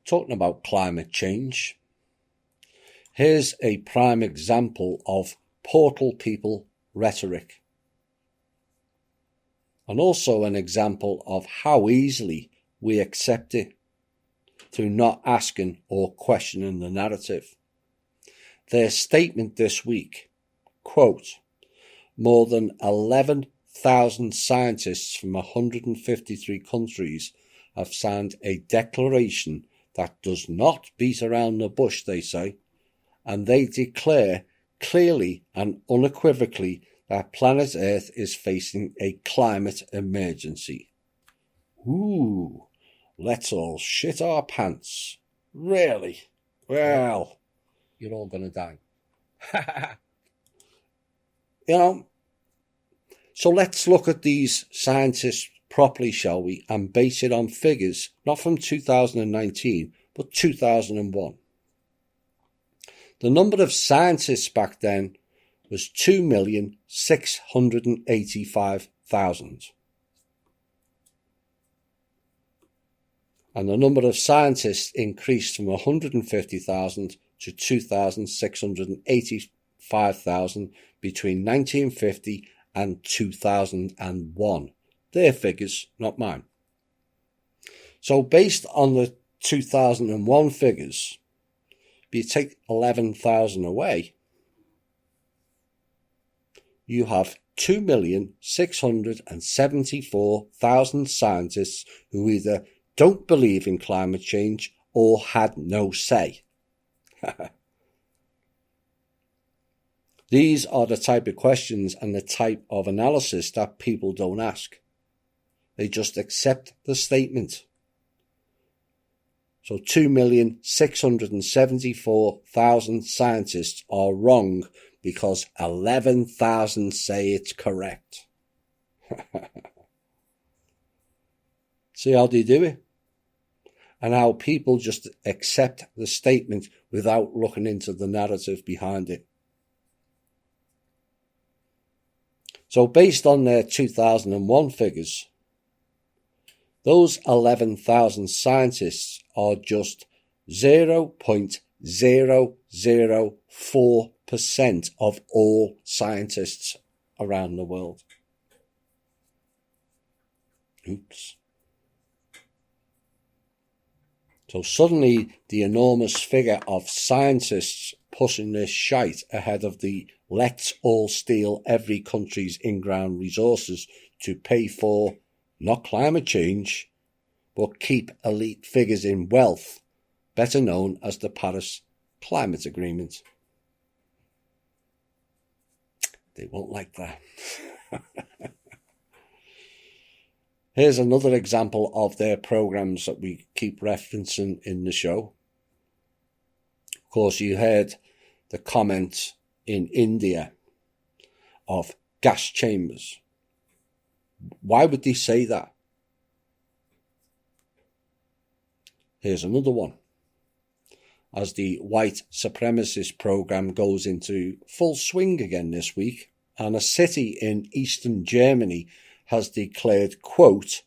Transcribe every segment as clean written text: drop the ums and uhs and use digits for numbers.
talking about climate change, here's a prime example of portal people rhetoric, and also an example of how easily we accept it through not asking or questioning the narrative. Their statement this week, quote, more than 11,000 scientists from 153 countries have signed a declaration that does not beat around the bush, they say, and they declare clearly and unequivocally that planet Earth is facing a climate emergency. Ooh, let's all shit our pants. Really? Well, you're all going to die. So let's look at these scientists properly, shall we, and base it on figures, not from 2019, but 2001. The number of scientists back then was 2,685,000. And the number of scientists increased from 150,000 to 2,685,000 between 1950 and 2001. Their figures, not mine. So based on the 2001 figures, if you take 11,000 away, you have 2,674,000 scientists who either don't believe in climate change or had no say. These are the type of questions and the type of analysis that people don't ask. They just accept the statement. So 2,674,000 scientists are wrong because 11,000 say it's correct. See how they do it? And how people just accept the statement without looking into the narrative behind it. So based on their 2001 figures, those 11,000 scientists are just 0.004% of all scientists around the world. Oops. So suddenly the enormous figure of scientists pushing this shite ahead of the let's all steal every country's in-ground resources to pay for not climate change, but keep elite figures in wealth, better known as the Paris Climate Agreement. They won't like that. Here's another example of their programs that we keep referencing in the show. Of course, you heard the comment in India of gas chambers. Why would they say that? Here's another one. As the white supremacist program goes into full swing again this week, and a city in eastern Germany has declared, quote,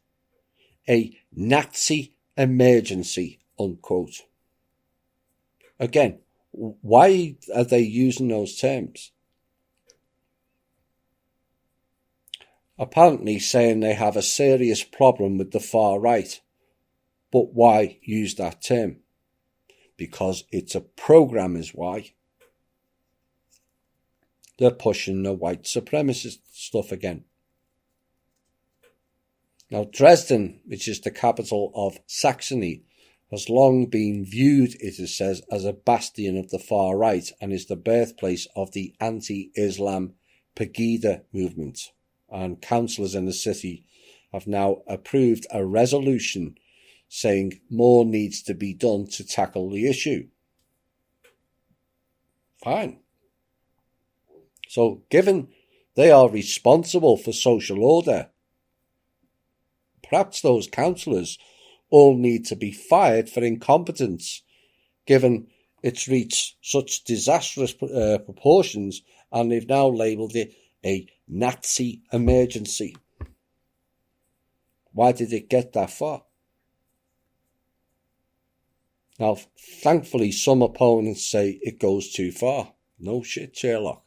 a Nazi emergency, unquote. Again, why are they using those terms? Apparently saying they have a serious problem with the far right. But why use that term? Because it's a program is why. They're pushing the white supremacist stuff again. Now, Dresden, which is the capital of Saxony, has long been viewed, it is said, as a bastion of the far right and is the birthplace of the anti-Islam Pegida movement. And councillors in the city have now approved a resolution saying more needs to be done to tackle the issue. Fine. So, given they are responsible for social order, perhaps those councillors all need to be fired for incompetence, given it's reached such disastrous proportions, and they've now labelled it a Nazi emergency. Why did it get that far? Now, thankfully, some opponents say it goes too far. No shit, Sherlock.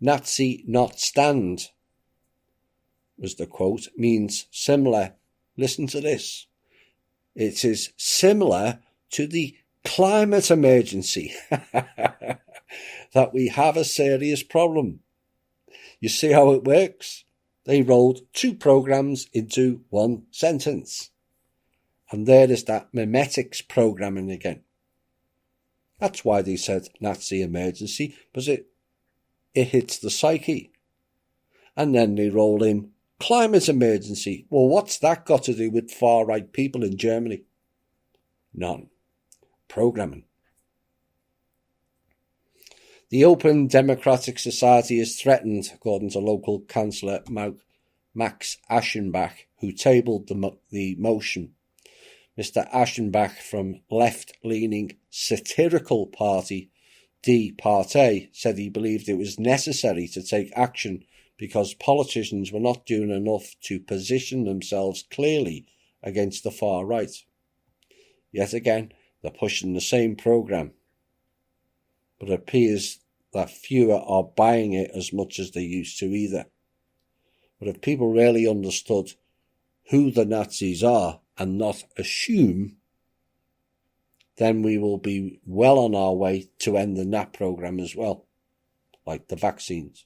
Nazi not stand, was the quote, means similar. Listen to this. It is similar to the climate emergency. That we have a serious problem. You see how it works? They rolled two programs into one sentence. And there is that memetics programming again. That's why they said Nazi emergency, because it hits the psyche. And then they roll in climate emergency. Well, what's that got to do with far-right people in Germany? None. Programming. The Open Democratic Society is threatened, according to local councillor Max Aschenbach, who tabled the motion. Mr. Aschenbach from left-leaning satirical party Die Partei said he believed it was necessary to take action because politicians were not doing enough to position themselves clearly against the far right. Yet again, they're pushing the same programme, but it appears that fewer are buying it as much as they used to either. But if people really understood who the Nazis are and not assume, then we will be well on our way to ending that programme as well, like the vaccines.